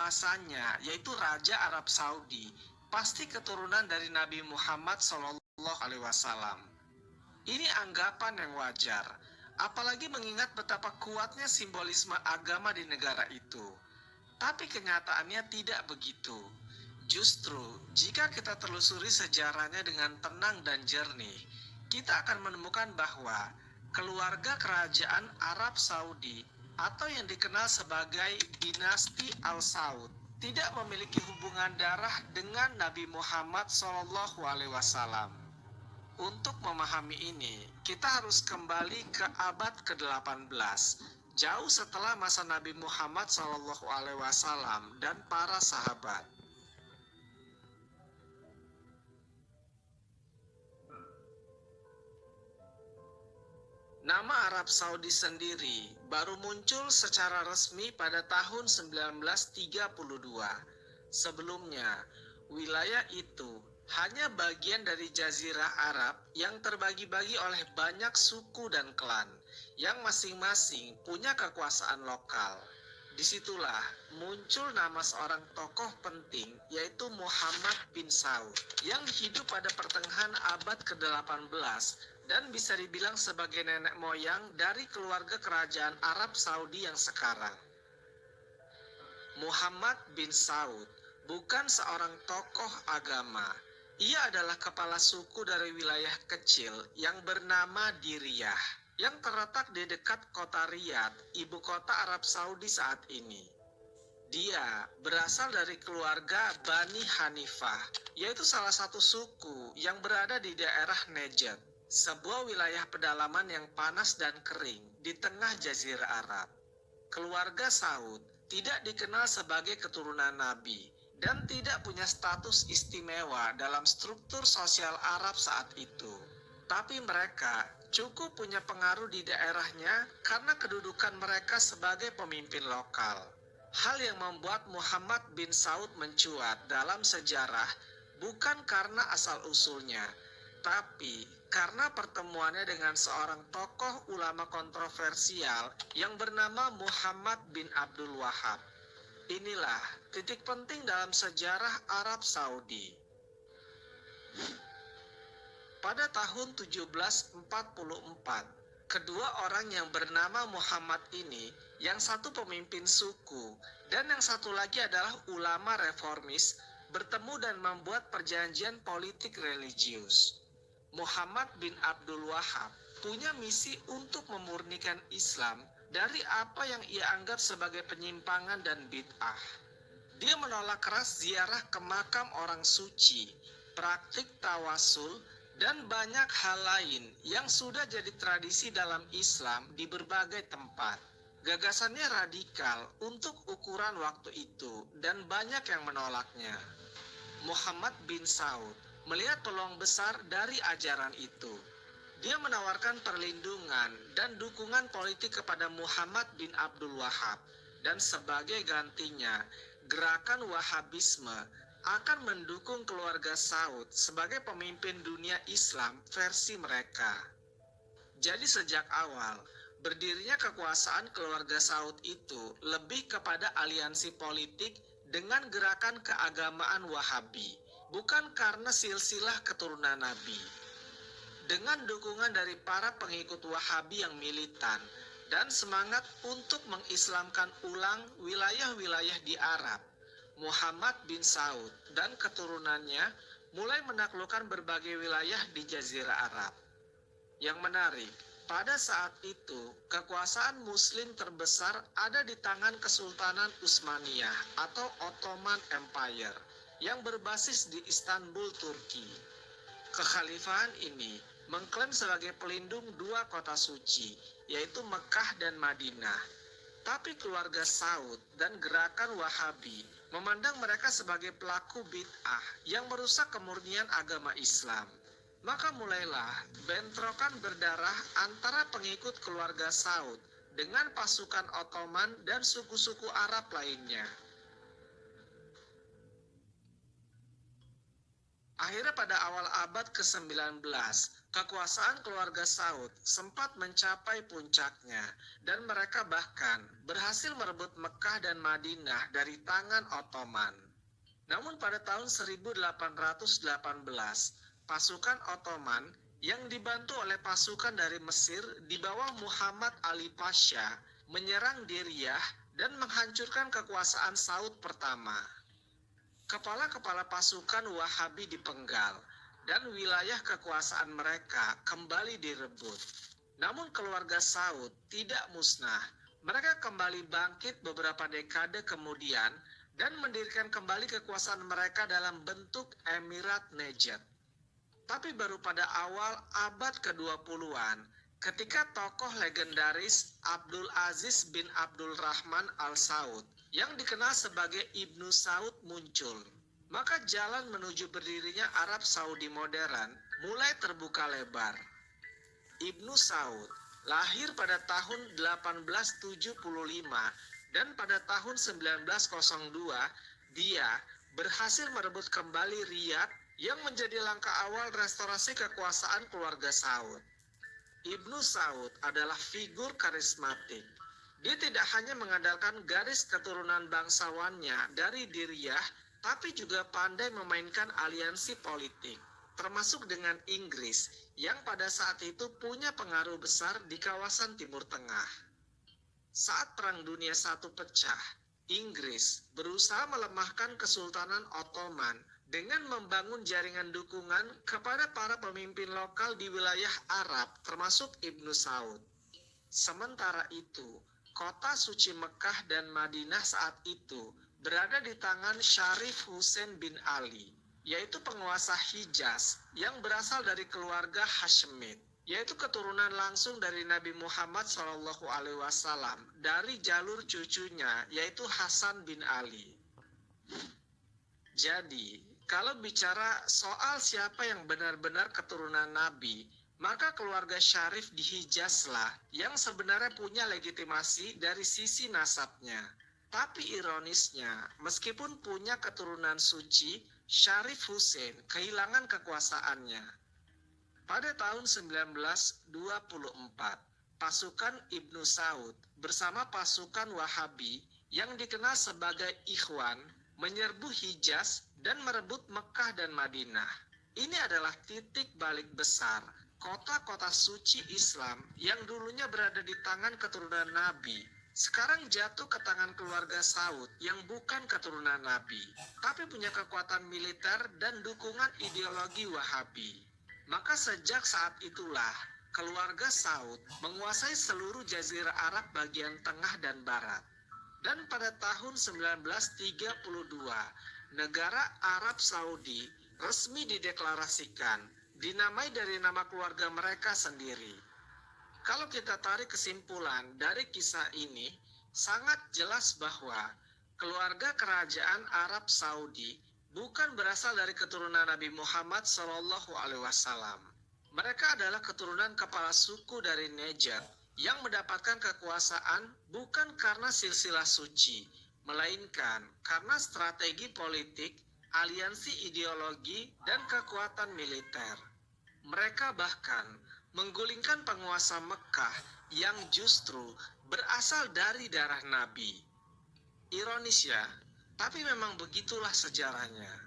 penguasanya, yaitu Raja Arab Saudi, pasti keturunan dari Nabi Muhammad SAW. Ini anggapan yang wajar, apalagi mengingat betapa kuatnya simbolisme agama di negara itu. Tapi kenyataannya tidak begitu. Justru, jika kita telusuri sejarahnya dengan tenang dan jernih, kita akan menemukan bahwa keluarga kerajaan Arab Saudi atau yang dikenal sebagai dinasti Al Saud tidak memiliki hubungan darah dengan Nabi Muhammad SAW. Untuk memahami ini, kita harus kembali ke abad ke-18, jauh setelah masa Nabi Muhammad SAW dan para sahabat. Nama Arab Saudi sendiri baru muncul secara resmi pada tahun 1932. Sebelumnya, wilayah itu hanya bagian dari Jazirah Arab yang terbagi-bagi oleh banyak suku dan klan yang masing-masing punya kekuasaan lokal. Disitulah muncul nama seorang tokoh penting, yaitu Muhammad bin Saud, yang hidup pada pertengahan abad ke-18 dan bisa dibilang sebagai nenek moyang dari keluarga kerajaan Arab Saudi yang sekarang. Muhammad bin Saud bukan seorang tokoh agama. Ia adalah kepala suku dari wilayah kecil yang bernama Diriyah, yang terletak di dekat kota Riyadh, ibu kota Arab Saudi saat ini. Dia berasal dari keluarga Bani Hanifah, yaitu salah satu suku yang berada di daerah Najd, sebuah wilayah pedalaman yang panas dan kering di tengah Jazirah Arab. Keluarga Saud tidak dikenal sebagai keturunan Nabi dan tidak punya status istimewa dalam struktur sosial Arab saat itu. Tapi mereka cukup punya pengaruh di daerahnya karena kedudukan mereka sebagai pemimpin lokal. Hal yang membuat Muhammad bin Saud mencuat dalam sejarah bukan karena asal-usulnya, tapi karena pertemuannya dengan seorang tokoh ulama kontroversial yang bernama Muhammad bin Abdul Wahab. Inilah titik penting dalam sejarah Arab Saudi. Pada tahun 1744, kedua orang yang bernama Muhammad ini, yang satu pemimpin suku dan yang satu lagi adalah ulama reformis, bertemu dan membuat perjanjian politik religius. Muhammad bin Abdul Wahab punya misi untuk memurnikan Islam dari apa yang ia anggap sebagai penyimpangan dan bid'ah. Dia menolak keras ziarah ke makam orang suci, praktik tawasul, dan banyak hal lain yang sudah jadi tradisi dalam Islam di berbagai tempat. Gagasannya radikal untuk ukuran waktu itu dan banyak yang menolaknya. Muhammad bin Saud melihat peluang besar dari ajaran itu. Dia menawarkan perlindungan dan dukungan politik kepada Muhammad bin Abdul Wahab, dan sebagai gantinya, gerakan Wahabisme akan mendukung keluarga Saud sebagai pemimpin dunia Islam versi mereka. Jadi sejak awal, berdirinya kekuasaan keluarga Saud itu lebih kepada aliansi politik dengan gerakan keagamaan Wahabi, bukan karena silsilah keturunan Nabi. Dengan dukungan dari para pengikut Wahabi yang militan dan semangat untuk mengislamkan ulang wilayah-wilayah di Arab, Muhammad bin Saud dan keturunannya mulai menaklukkan berbagai wilayah di Jazirah Arab. Yang menarik, pada saat itu kekuasaan Muslim terbesar ada di tangan Kesultanan Utsmaniyah atau Ottoman Empire yang berbasis di Istanbul, Turki. Kekhalifahan ini mengklaim sebagai pelindung dua kota suci, yaitu Mekah dan Madinah. Tapi keluarga Saud dan gerakan Wahabi memandang mereka sebagai pelaku bid'ah yang merusak kemurnian agama Islam. Maka mulailah bentrokan berdarah antara pengikut keluarga Saud dengan pasukan Ottoman dan suku-suku Arab lainnya. Akhirnya pada awal abad ke-19, kekuasaan keluarga Saud sempat mencapai puncaknya dan mereka bahkan berhasil merebut Mekah dan Madinah dari tangan Ottoman. Namun pada tahun 1818, pasukan Ottoman yang dibantu oleh pasukan dari Mesir di bawah Muhammad Ali Pasha menyerang Diriyah dan menghancurkan kekuasaan Saud pertama. Kepala-kepala pasukan Wahabi dipenggal dan wilayah kekuasaan mereka kembali direbut. Namun keluarga Saud tidak musnah. Mereka kembali bangkit beberapa dekade kemudian dan mendirikan kembali kekuasaan mereka dalam bentuk Emirat Najd. Tapi baru pada awal abad ke-20-an, ketika tokoh legendaris Abdul Aziz bin Abdul Rahman Al Saud yang dikenal sebagai Ibnu Saud muncul, maka jalan menuju berdirinya Arab Saudi modern mulai terbuka lebar. Ibnu Saud lahir pada tahun 1875 dan pada tahun 1902 dia berhasil merebut kembali Riyadh yang menjadi langkah awal restorasi kekuasaan keluarga Saud. Ibnu Saud adalah figur karismatik. Dia tidak hanya mengandalkan garis keturunan bangsawannya dari Diriyah, tapi juga pandai memainkan aliansi politik, termasuk dengan Inggris yang pada saat itu punya pengaruh besar di kawasan Timur Tengah. Saat Perang Dunia I pecah, Inggris berusaha melemahkan Kesultanan Ottoman dengan membangun jaringan dukungan kepada para pemimpin lokal di wilayah Arab termasuk Ibnu Saud. Sementara itu, kota suci Mekah dan Madinah saat itu berada di tangan Syarif Hussein bin Ali, yaitu penguasa Hijaz yang berasal dari keluarga Hashemid, yaitu keturunan langsung dari Nabi Muhammad SAW dari jalur cucunya yaitu Hasan bin Ali. Jadi, kalau bicara soal siapa yang benar-benar keturunan Nabi, maka keluarga Syarif di Hijazlah yang sebenarnya punya legitimasi dari sisi nasabnya. Tapi ironisnya, meskipun punya keturunan suci, Syarif Hussein kehilangan kekuasaannya. Pada tahun 1924, pasukan Ibnu Saud bersama pasukan Wahabi yang dikenal sebagai Ikhwan menyerbu Hijaz dan merebut Mekah dan Madinah. Ini adalah titik balik besar kota-kota suci Islam yang dulunya berada di tangan keturunan Nabi, sekarang jatuh ke tangan keluarga Saud yang bukan keturunan Nabi, tapi punya kekuatan militer dan dukungan ideologi Wahabi. Maka sejak saat itulah, keluarga Saud menguasai seluruh jazirah Arab bagian tengah dan barat. Dan pada tahun 1932, negara Arab Saudi resmi dideklarasikan, dinamai dari nama keluarga mereka sendiri. Kalau kita tarik kesimpulan dari kisah ini, sangat jelas bahwa keluarga kerajaan Arab Saudi bukan berasal dari keturunan Nabi Muhammad SAW. Mereka adalah keturunan kepala suku dari Najd yang mendapatkan kekuasaan bukan karena silsilah suci, melainkan karena strategi politik, aliansi ideologi, dan kekuatan militer. Mereka bahkan menggulingkan penguasa Mekah yang justru berasal dari darah Nabi. Ironis ya, tapi memang begitulah sejarahnya.